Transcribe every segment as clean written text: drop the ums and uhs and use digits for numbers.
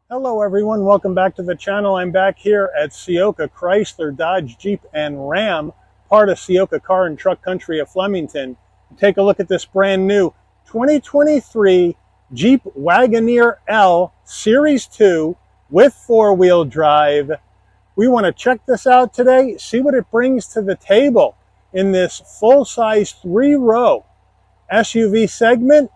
Hello everyone, welcome back to the channel. I'm back here at Ciocca, Chrysler, Dodge, Jeep, and Ram, part of Ciocca Car and Truck Country of Flemington. Take a look at this brand new 2023 Jeep Wagoneer L Series 2 with four-wheel drive. We want to check this out today, see what it brings to the table in this full-size three-row SUV segment.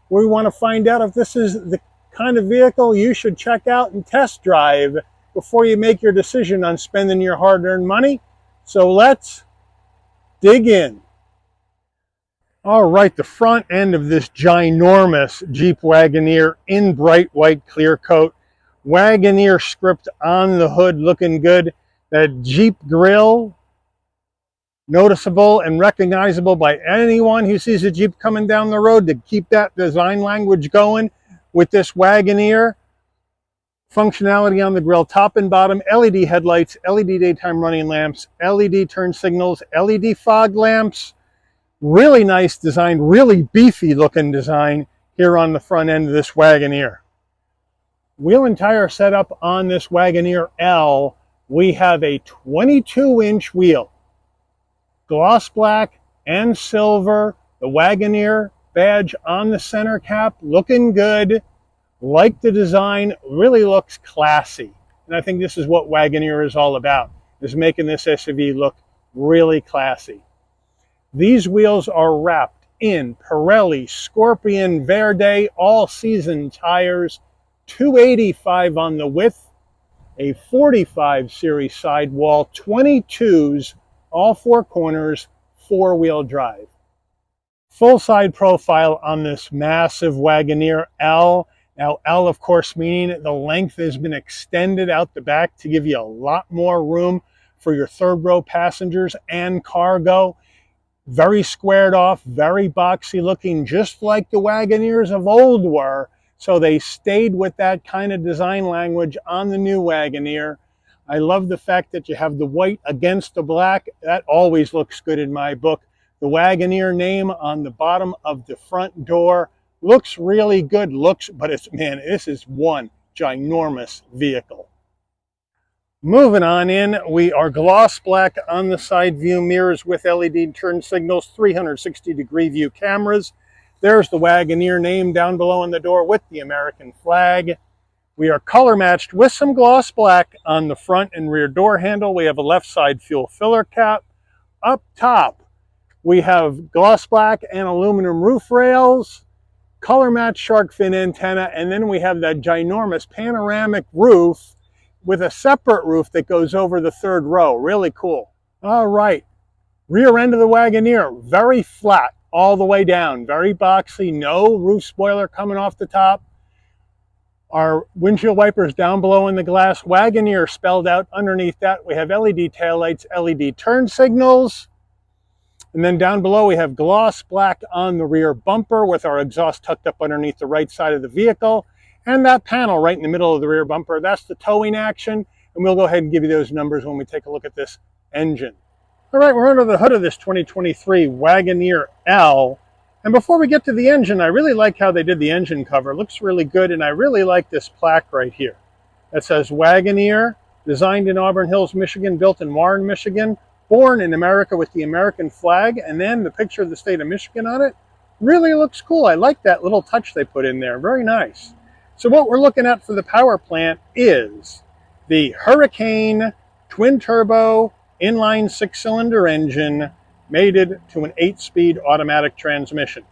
We want to find out if this is the kind of vehicle you should check out and test drive before you make your decision on spending your hard-earned money. So let's dig in. All right, the front end of this ginormous Jeep Wagoneer in bright white clear coat. Wagoneer script on the hood looking good. That Jeep grille noticeable and recognizable by anyone who sees a Jeep coming down the road, to keep that design language going with this Wagoneer. Functionality on the grille, top and bottom, LED headlights, LED daytime running lamps, LED turn signals, LED fog lamps. Really nice design, really beefy looking design here on the front end of this Wagoneer. Wheel and tire setup on this Wagoneer L. We have a 22-inch wheel, gloss black and silver. The Wagoneer badge on the center cap, looking good. Like the design, really looks classy. And I think this is what Wagoneer is all about, is making this SUV look really classy. These wheels are wrapped in Pirelli Scorpion Verde all-season tires, 285 on the width, a 45 series sidewall, 22s, all four corners, four-wheel drive. Full side profile on this massive Wagoneer L. Now L, of course, meaning the length has been extended out the back to give you a lot more room for your third row passengers and cargo. Very squared off, very boxy looking, just like the Wagoneers of old were. So they stayed with that kind of design language on the new Wagoneer. I love the fact that you have the white against the black. That always looks good in my book. The Wagoneer name on the bottom of the front door looks really good. But it's, man, this is one ginormous vehicle. Moving on in, we are gloss black on the side view mirrors with LED turn signals, 360-degree view cameras. There's the Wagoneer name down below on the door with the American flag. We are color matched with some gloss black on the front and rear door handle. We have a left side fuel filler cap. Up top, we have gloss black and aluminum roof rails, color matched shark fin antenna, and then we have that ginormous panoramic roof with a separate roof that goes over the third row. Really cool. All right, rear end of the Wagoneer, very flat all the way down, very boxy, no roof spoiler coming off the top. Our windshield wipers down below in the glass, Wagoneer spelled out underneath that. We have LED taillights, LED turn signals. And then down below we have gloss black on the rear bumper with our exhaust tucked up underneath the right side of the vehicle. And that panel right in the middle of the rear bumper, that's the towing action. And we'll go ahead and give you those numbers when we take a look at this engine. All right, we're under the hood of this 2023 Wagoneer L. And before we get to the engine, I really like how they did the engine cover. It looks really good, and I really like this plaque right here that says Wagoneer, designed in Auburn Hills, Michigan, built in Warren, Michigan, born in America with the American flag, and then the picture of the state of Michigan on it. Really looks cool. I like that little touch they put in there. Very nice. So what we're looking at for the power plant is the Hurricane twin-turbo inline 6-cylinder engine mated to an 8-speed automatic transmission.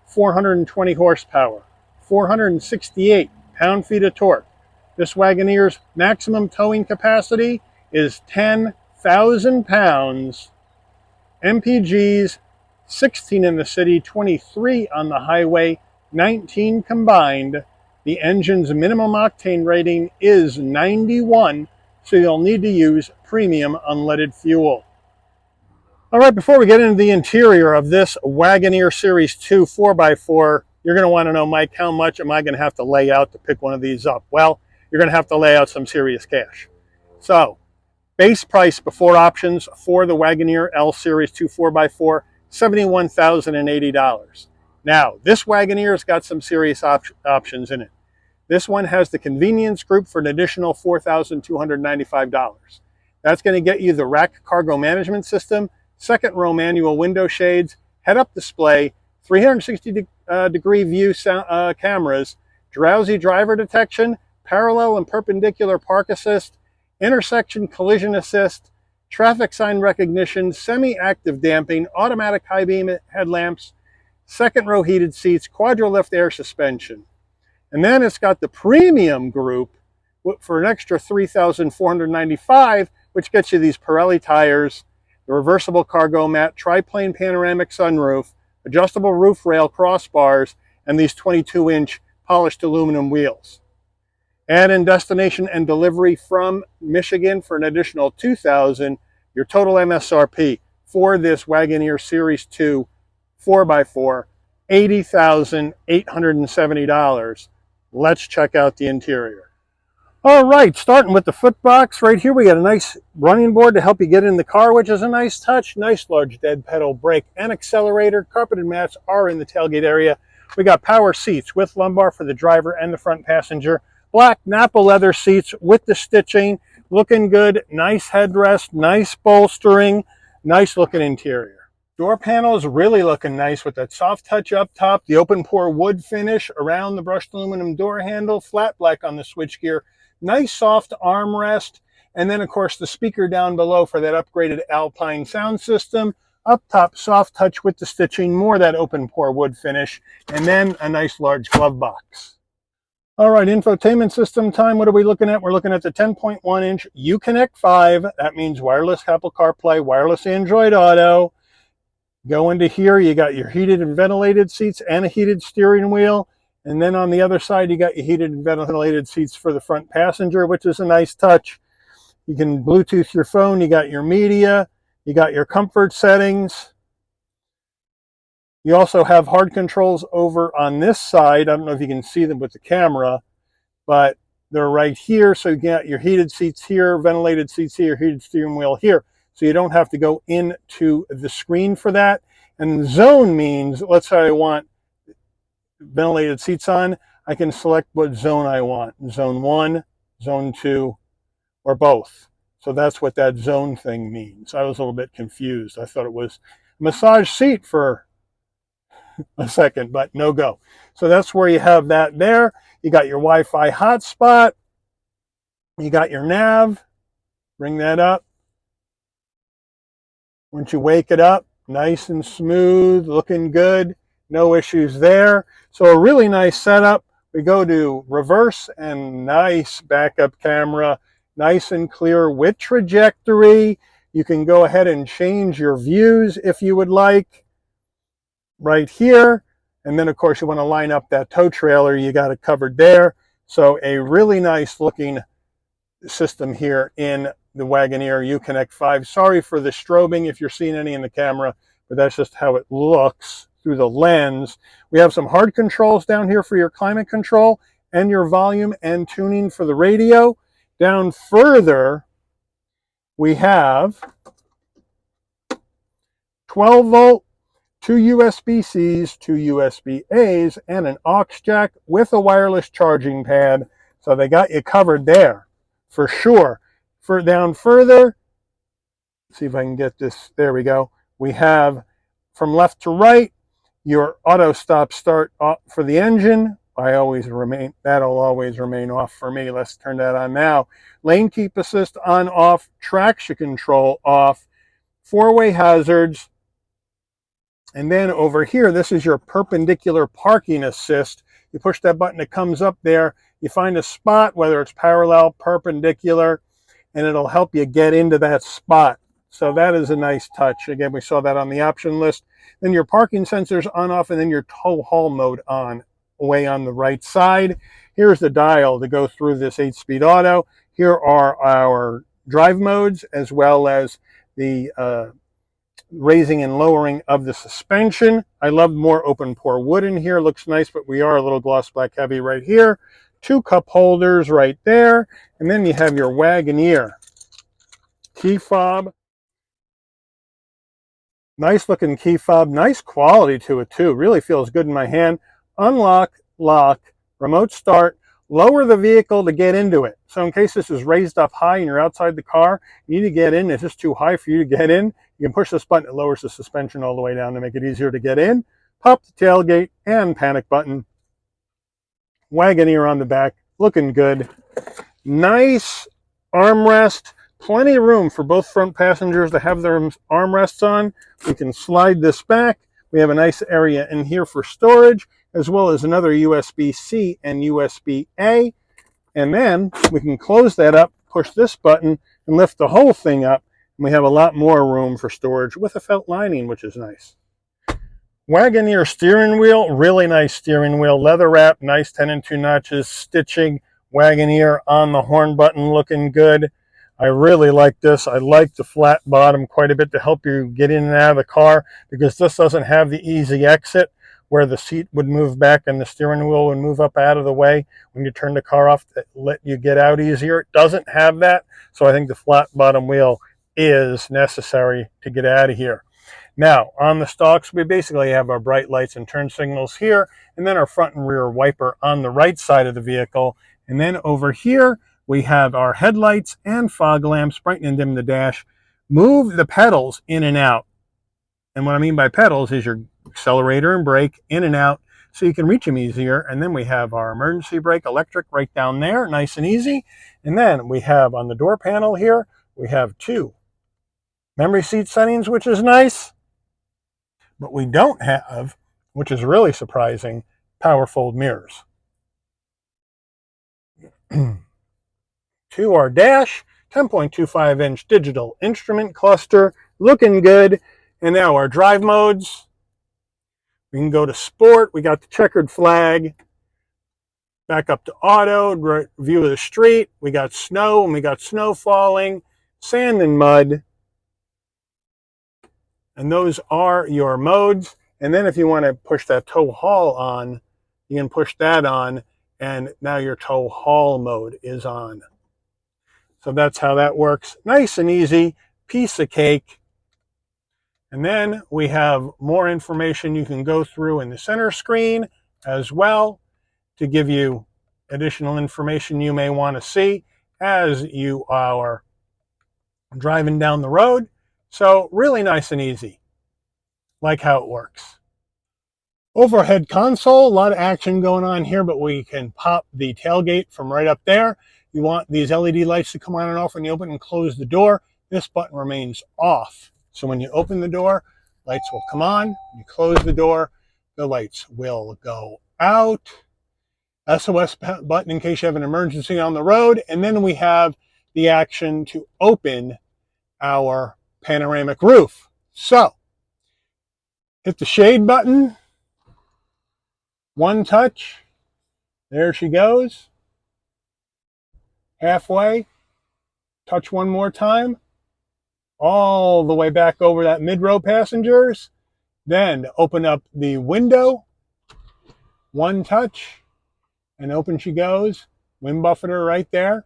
420 horsepower, 468 pound-feet of torque. This Wagoneer's maximum towing capacity is 10,000 pounds. MPGs, 16 in the city, 23 on the highway, 19 combined. The engine's minimum octane rating is 91, so you'll need to use premium unleaded fuel. All right, before we get into the interior of this Wagoneer Series 2 4x4, you're going to want to know, Mike, how much am I going to have to lay out to pick one of these up? Well, you're going to have to lay out some serious cash. So, base price before options for the Wagoneer L Series 2 4x4, $71,080. Now, this Wagoneer's got some serious options in it. This one has the convenience group for an additional $4,295. That's going to get you the rack cargo management system, second row manual window shades, head-up display, 360-degree view cameras, drowsy driver detection, parallel and perpendicular park assist, intersection collision assist, traffic sign recognition, semi-active damping, automatic high beam headlamps, second row heated seats, quadrilift air suspension. And then it's got the premium group for an extra $3,495, which gets you these Pirelli tires, the reversible cargo mat, triplane panoramic sunroof, adjustable roof rail crossbars, and these 22-inch polished aluminum wheels. Add in destination and delivery from Michigan for an additional $2,000. Your total MSRP for this Wagoneer Series 2 4x4, $80,870. Let's check out the interior. All right, starting with the footbox. Right here we got a nice running board to help you get in the car, which is a nice touch. Nice large dead pedal brake and accelerator. Carpeted mats are in the tailgate area. We got power seats with lumbar for the driver and the front passenger. Black Napa leather seats with the stitching. Looking good. Nice headrest, nice bolstering, nice looking interior. Door panels really looking nice with that soft touch up top, the open pore wood finish around the brushed aluminum door handle, flat black on the switchgear, nice soft armrest, and then of course the speaker down below for that upgraded Alpine sound system. Up top, soft touch with the stitching, more of that open pore wood finish, and then a nice large glove box. All right, infotainment system time. What are we looking at? We're looking at the 10.1-inch Uconnect 5. That means wireless Apple CarPlay, wireless Android Auto. Go into here, you got your heated and ventilated seats and a heated steering wheel. And then on the other side, you got your heated and ventilated seats for the front passenger, which is a nice touch. You can Bluetooth your phone, you got your media, you got your comfort settings. You also have hard controls over on this side. I don't know if you can see them with the camera, but they're right here. So you got your heated seats here, ventilated seats here, heated steering wheel here. So you don't have to go into the screen for that. And zone means, let's say I want ventilated seats on, I can select what zone I want. Zone 1, Zone 2, or both. So that's what that zone thing means. I was a little bit confused. I thought it was a massage seat for a second, but no go. So that's where you have that there. You got your Wi-Fi hotspot. You got your nav. Bring that up. Once you wake it up, nice and smooth, looking good, no issues there. So a really nice setup. We go to reverse and nice backup camera, nice and clear with trajectory. You can go ahead and change your views if you would like right here. And then of course you want to line up that tow trailer, you got it covered there. So a really nice looking system here in the Wagoneer Uconnect 5. Sorry for the strobing if you're seeing any in the camera, but that's just how it looks through the lens. We have some hard controls down here for your climate control and your volume and tuning for the radio. Down further, we have 12 volt, 2 USB-Cs, 2 USB-As, and an aux jack with a wireless charging pad. So they got you covered there for sure. For down further, see if I can get this, there we go. We have from left to right, your auto stop start for the engine. That'll always remain off for me. Let's turn that on now. Lane keep assist on, off, traction control off, four-way hazards. And then over here, this is your perpendicular parking assist. You push that button, it comes up there. You find a spot, whether it's parallel, perpendicular, and it'll help you get into that spot. So that is a nice touch. Again, we saw that on the option list. Then your parking sensors on, off, and then your tow haul mode on, way on the right side. Here's the dial to go through this 8-speed auto. Here are our drive modes, as well as the raising and lowering of the suspension. I love more open pore wood in here. Looks nice, but we are a little gloss black heavy right here. 2 cup holders right there. And then you have your Wagoneer key fob. Nice looking key fob. Nice quality to it too. Really feels good in my hand. Unlock, lock, remote start, lower the vehicle to get into it. So in case this is raised up high and you're outside the car, you need to get in, it's just too high for you to get in, you can push this button, it lowers the suspension all the way down to make it easier to get in. Pop the tailgate and panic button. Wagoneer on the back, looking good. Nice armrest, plenty of room for both front passengers to have their armrests on. We can slide this back. We have a nice area in here for storage, as well as another USB-C and USB-A. And then we can close that up, push this button, and lift the whole thing up. And we have a lot more room for storage with a felt lining, which is nice. Wagoneer steering wheel, really nice steering wheel, leather wrap, nice 10 and 2 notches, stitching. Wagoneer on the horn button, looking good. I really like this. I like the flat bottom quite a bit to help you get in and out of the car, because this doesn't have the easy exit where the seat would move back and the steering wheel would move up out of the way when you turn the car off to let you get out easier. It doesn't have that, so I think the flat bottom wheel is necessary to get out of here. Now, on the stalks, we basically have our bright lights and turn signals here, and then our front and rear wiper on the right side of the vehicle. And then over here, we have our headlights and fog lamps, brighten and dim the dash. Move the pedals in and out. And what I mean by pedals is your accelerator and brake in and out so you can reach them easier. And then we have our emergency brake electric right down there, nice and easy. And then we have on the door panel here, we have 2 memory seat settings, which is nice. But we don't have, which is really surprising, power fold mirrors. To our dash, 10.25-inch digital instrument cluster, looking good. And now our drive modes. We can go to sport, we got the checkered flag. Back up to auto, view of the street. We got snow, and we got snow falling, sand and mud. And those are your modes. And then if you want to push that tow haul on, you can push that on, and now your tow haul mode is on. So that's how that works. Nice and easy, piece of cake. And then we have more information you can go through in the center screen as well to give you additional information you may want to see as you are driving down the road. So really nice and easy. Like how it works. Overhead console, a lot of action going on here, but we can pop the tailgate from right up there. You want these LED lights to come on and off when you open and close the door. This button remains off. So when you open the door, lights will come on. You close the door, the lights will go out. SOS button in case you have an emergency on the road. And then we have the action to open our panoramic roof. So hit the shade button. One touch. There she goes. Halfway. Touch one more time. All the way back over that mid-row passengers. Then open up the window. One touch. And open she goes. Wind buffeter right there.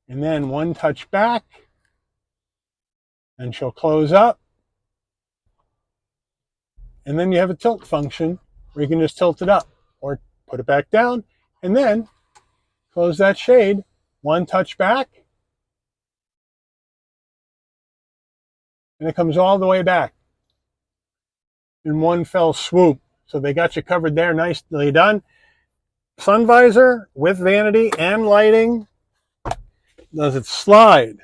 And then one touch back. And she'll close up. And then you have a tilt function where you can just tilt it up or put it back down. And then close that shade. One touch back. And it comes all the way back in one fell swoop. So they got you covered there, nicely done. Sun visor with vanity and lighting. Does it slide?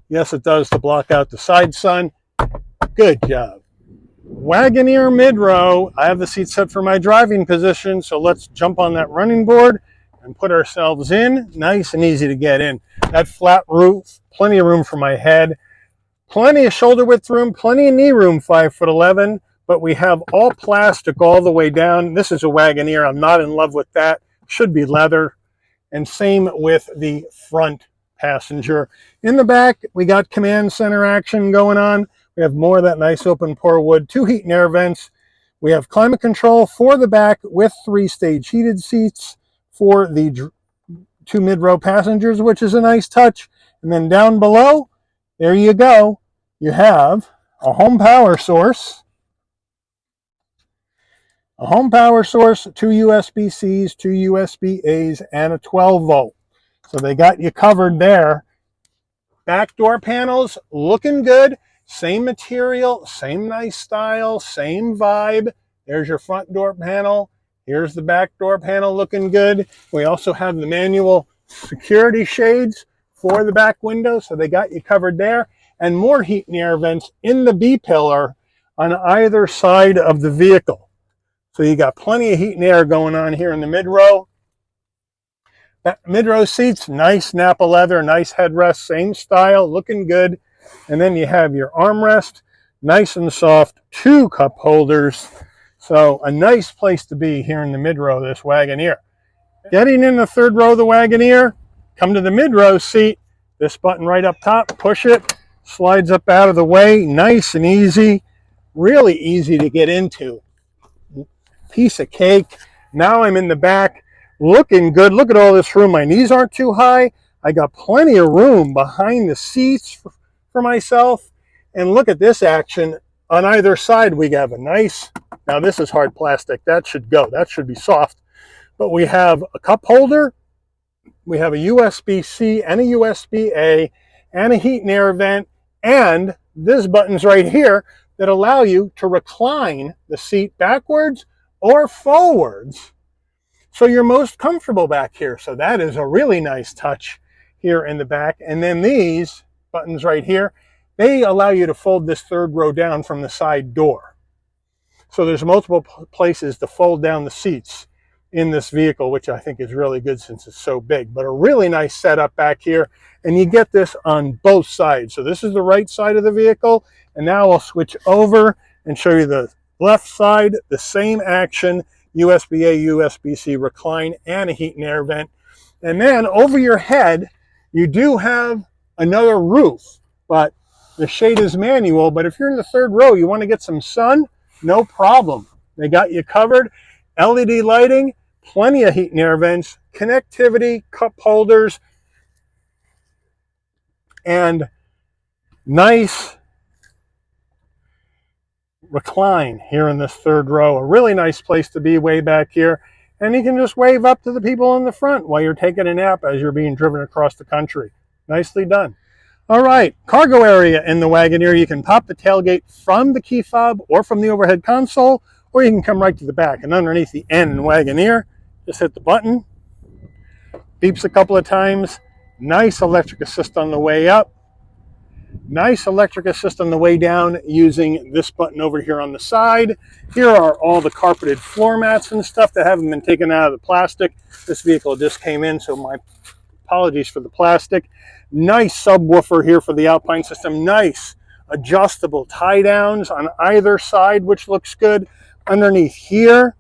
Yes, it does, to block out the side sun. Good job. Wagoneer mid-row. I have the seat set for my driving position, so let's jump on that running board and put ourselves in. Nice and easy to get in. That flat roof, plenty of room for my head. Plenty of shoulder width room, plenty of knee room, 5'11", but we have all plastic all the way down. This is a Wagoneer. I'm not in love with that. Should be leather. And same with the front passenger. In the back, we got command center action going on. We have more of that nice open pore wood, 2 heat and air vents. We have climate control for the back with 3-stage heated seats for the 2 mid-row passengers, which is a nice touch. And then down below, there you go. You have a home power source. a home power source, 2 USB-Cs, 2 USB-As, and a 12-volt. So they got you covered there. Back door panels looking good. Same material, same nice style, same vibe. There's your front door panel. Here's the back door panel looking good. We also have the manual security shades for the back window, so they got you covered there. And more heat and air vents in the B-pillar on either side of the vehicle. So you got plenty of heat and air going on here in the mid-row. Mid-row seats, nice Napa leather, nice headrest, same style, looking good. And then you have your armrest, nice and soft, 2 cup holders. So a nice place to be here in the mid-row of this Wagoneer. Getting in the third row of the Wagoneer, come to the mid-row seat, this button right up top, push it, slides up out of the way, nice and easy, really easy to get into. Piece of cake. Now I'm in the back. Looking good. Look at all this room. My knees aren't too high. I got plenty of room behind the seats for myself. And look at this action. On either side, we have a nice, now this is hard plastic. That should go. That should be soft. But we have a cup holder. We have a USB-C and a USB-A and a heat and air vent. And this buttons right here that allow you to recline the seat backwards or forwards, so you're most comfortable back here. So that is a really nice touch here in the back. And then these buttons right here, they allow you to fold this third row down from the side door. So there's multiple places to fold down the seats in this vehicle, which I think is really good since it's so big. But a really nice setup back here. And you get this on both sides. So this is the right side of the vehicle. And now I'll switch over and show you the left side, the same action. USB-A, USB-C recline, and a heat and air vent. And then over your head, you do have another roof, but the shade is manual. But if you're in the third row, you want to get some sun, no problem. They got you covered. LED lighting, plenty of heat and air vents, connectivity, cup holders, and nice recline here in this third row. A really nice place to be way back here. And you can just wave up to the people in the front while you're taking a nap as you're being driven across the country. Nicely done. All right, cargo area in the Wagoneer. You can pop the tailgate from the key fob or from the overhead console, or you can come right to the back. And underneath the N in Wagoneer, just hit the button. Beeps a couple of times. Nice electric assist on the way up. Nice electric assist on the way down using this button over here on the side. Here are all the carpeted floor mats and stuff that haven't been taken out of the plastic. This vehicle just came in, so my apologies for the plastic. Nice subwoofer here for the Alpine system. Nice adjustable tie downs on either side, which looks good. Underneath here,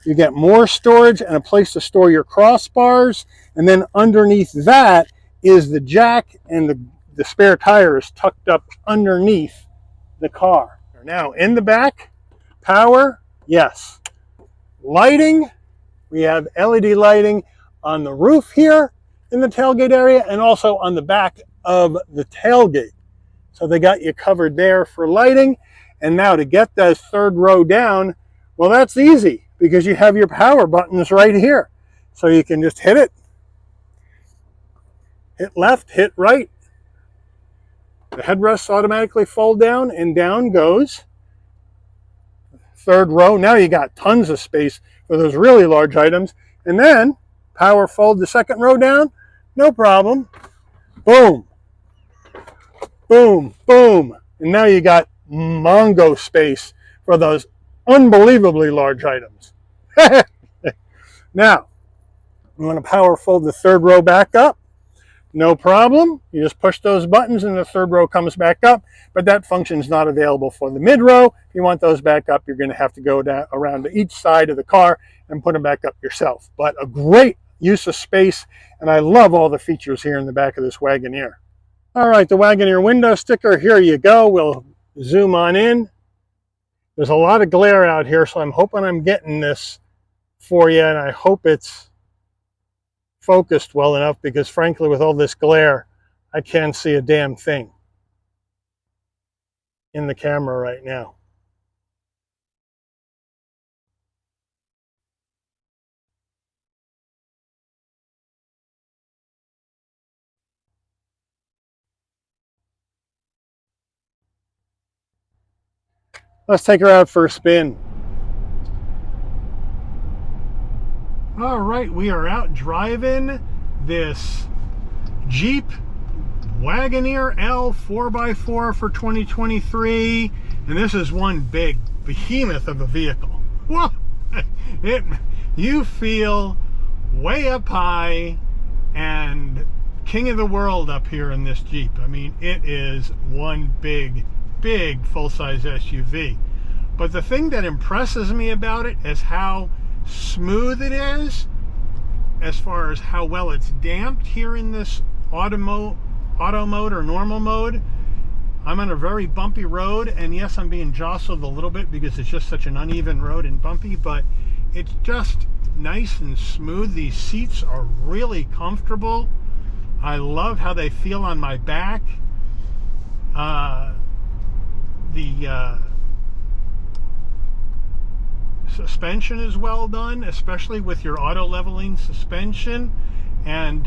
you get more storage and a place to store your crossbars. And then underneath that is the jack, and the spare tire is tucked up underneath the car. Now in the back, power, yes. Lighting, we have LED lighting on the roof here in the tailgate area and also on the back of the tailgate. So they got you covered there for lighting. And now to get that third row down, well, that's easy because you have your power buttons right here. So you can just hit it, hit left, hit right. The headrests automatically fold down and down goes. Third row, now you got tons of space for those really large items. And then power fold the second row down, no problem. Boom, boom, boom. And now you got Mongo space for those unbelievably large items. Now, you want to power fold the third row back up. No problem. You just push those buttons and the third row comes back up, but that function is not available for the mid row. If you want those back up, you're going to have to go down around to each side of the car and put them back up yourself. But a great use of space, and I love all the features here in the back of this Wagoneer. All right, the Wagoneer window sticker, here you go. We'll zoom on in. There's a lot of glare out here, so I'm hoping I'm getting this for you, and I hope it's focused well enough because frankly with all this glare I can't see a damn thing in the camera right now. Let's take her out for a spin. All right, we are out driving this Jeep Wagoneer L 4x4 for 2023, and this is one big behemoth of a vehicle. Whoa! You feel way up high and king of the world up here in this Jeep. I mean, it is one big full-size SUV. But the thing that impresses me about it is how smooth it is, as far as how well it's damped here in this auto mode or normal mode. I'm on a very bumpy road, and yes, I'm being jostled a little bit because it's just such an uneven road and bumpy, but it's just nice and smooth. These seats are really comfortable. I love how they feel on my back. The suspension is well done, especially with your auto leveling suspension, and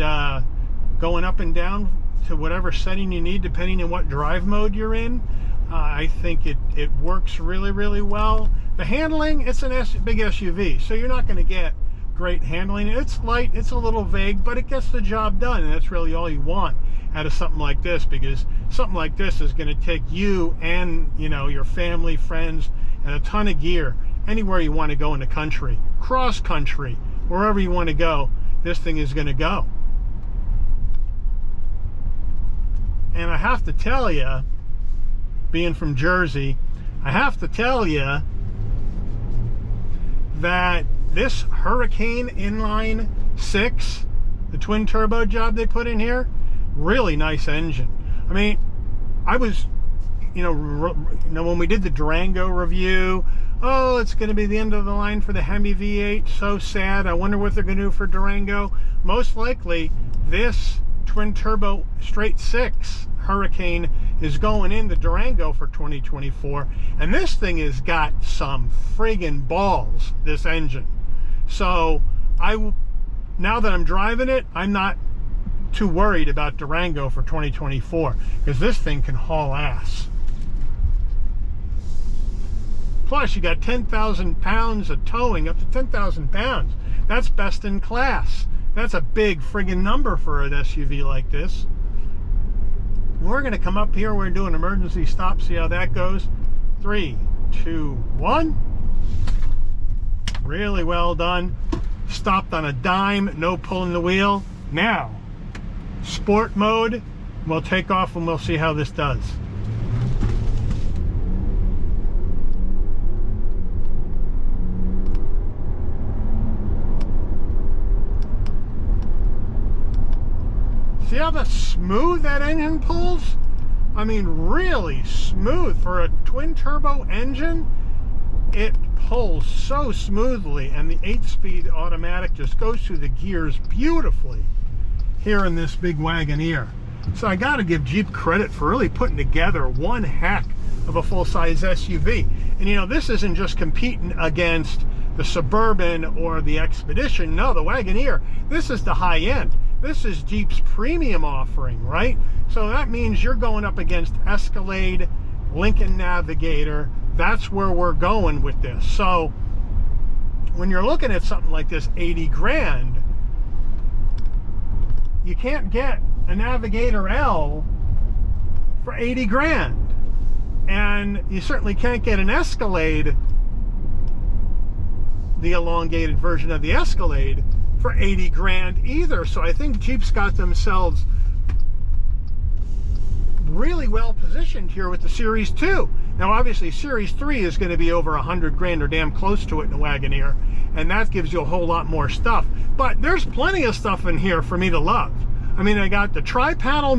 going up and down to whatever setting you need depending on what drive mode you're in. I think it works really well. The handling, it's a big SUV, so you're not going to get great handling. It's light, it's a little vague, but it gets the job done, and that's really all you want out of something like this, because something like this is going to take you and, you know, your family, friends, and a ton of gear anywhere you want to go in the country, cross country, wherever you want to go. This thing is going to go. And I have to tell you, being from Jersey, I have to tell you that this Hurricane Inline 6, the twin turbo job they put in here, really nice engine. I mean, I was, you know, when we did the Durango review, oh, it's going to be the end of the line for the Hemi V8. So sad. I wonder what they're going to do for Durango. Most likely, this twin turbo straight 6 Hurricane is going in the Durango for 2024, and this thing has got some friggin' balls, this engine. So now that I'm driving it, I'm not too worried about Durango for 2024, because this thing can haul ass. Plus, you got 10,000 pounds of towing, up to 10,000 pounds. That's best in class. That's a big friggin' number for an SUV like this. We're going to come up here. We're going to do an emergency stop, see how that goes. 3, 2, 1. Really well done. Stopped on a dime, no pulling the wheel. Now, sport mode. We'll take off and we'll see how this does. See how smooth that engine pulls? I mean, really smooth. For a twin turbo engine, it pulls so smoothly, and the 8-speed automatic just goes through the gears beautifully here in this big Wagoneer. So I got to give Jeep credit for really putting together one heck of a full-size SUV. And you know, this isn't just competing against the Suburban or the Expedition. No, the Wagoneer, this is the high end. This is Jeep's premium offering, right? So that means you're going up against Escalade, Lincoln Navigator. That's where we're going with this. So when you're looking at something like this, 80 grand, you can't get a Navigator L for 80 grand. And you certainly can't get an Escalade, the elongated version of the Escalade, for 80 grand either. So I think Jeep's got themselves really well positioned here with the Series 2. Now obviously Series 3 is going to be over 100 grand or damn close to it in a Wagoneer, and that gives you a whole lot more stuff. But there's plenty of stuff in here for me to love. I mean, I got the tri-panel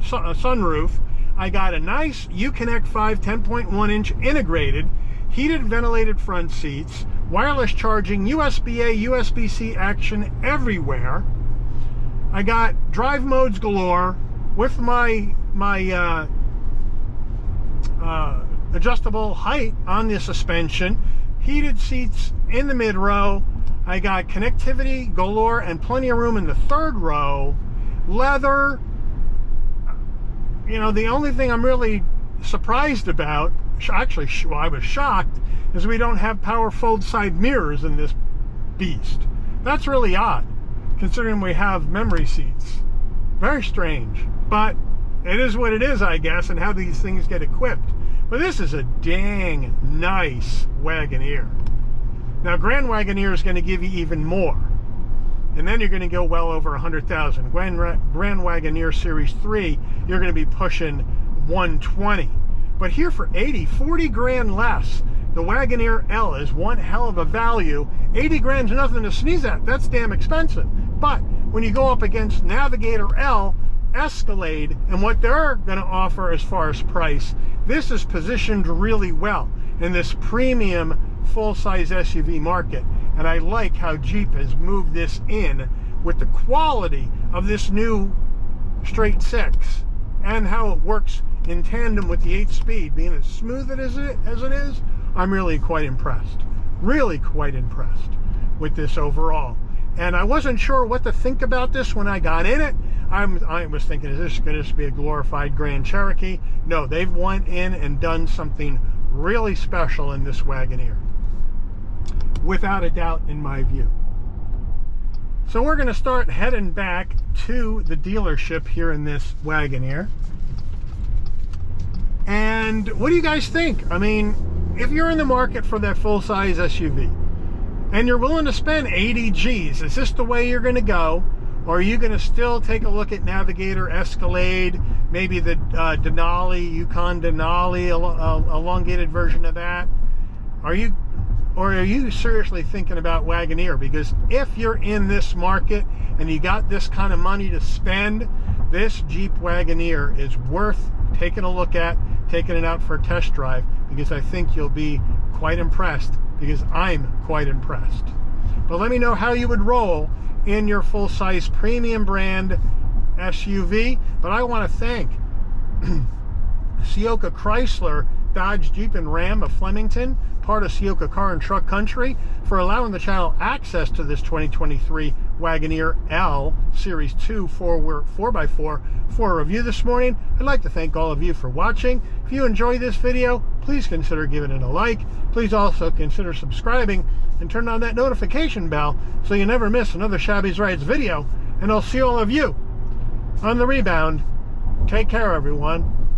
sunroof. I got a nice Uconnect 5 10.1 inch integrated, heated ventilated front seats, wireless charging, USB-A, USB-C action everywhere. I got drive modes galore with my adjustable height on the suspension, heated seats in the mid row. I got connectivity galore and plenty of room in the third row. Leather. You know, the only thing I'm really surprised about I was shocked, is we don't have power fold side mirrors in this beast. That's really odd, considering we have memory seats. Very strange, but it is what it is, I guess, and how these things get equipped. But this is a dang nice Wagoneer. Now, Grand Wagoneer is going to give you even more, and then you're going to go well over 100,000. Grand Wagoneer Series 3, you're going to be pushing 120. But here for 40 grand less, the Wagoneer L is one hell of a value. 80 grand's nothing to sneeze at. That's damn expensive. But when you go up against Navigator L, Escalade, and what they're going to offer as far as price, this is positioned really well in this premium full-size SUV market. And I like how Jeep has moved this in with the quality of this new straight six and how it works in tandem with the 8-speed being as smooth as it is. I'm really quite impressed. Really quite impressed with this overall. And I wasn't sure what to think about this when I got in it. I was thinking, is this going to be a glorified Grand Cherokee? No, they've went in and done something really special in this Wagoneer. Without a doubt, in my view. So we're going to start heading back to the dealership here in this Wagoneer. And what do you guys think? I mean, if you're in the market for that full-size SUV and you're willing to spend 80 G's, is this the way you're going to go? Or are you going to still take a look at Navigator, Escalade, maybe the Denali, Yukon Denali, elongated version of that? Are you seriously thinking about Wagoneer? Because if you're in this market and you got this kind of money to spend, this Jeep Wagoneer is worth taking a look at, taking it out for a test drive, because I think you'll be quite impressed, because I'm quite impressed. But let me know how you would roll in your full-size premium brand SUV. But I want to thank Ciocca Chrysler, Dodge, Jeep, and Ram of Flemington, part of Ciocca Car and Truck Country, for allowing the channel access to this 2023 Wagoneer L Series 2 4x4 for a review this morning. I'd like to thank all of you for watching. If you enjoyed this video, please consider giving it a like. Please also consider subscribing and turn on that notification bell so you never miss another Shabby's Rides video. And I'll see all of you on the rebound. Take care, everyone.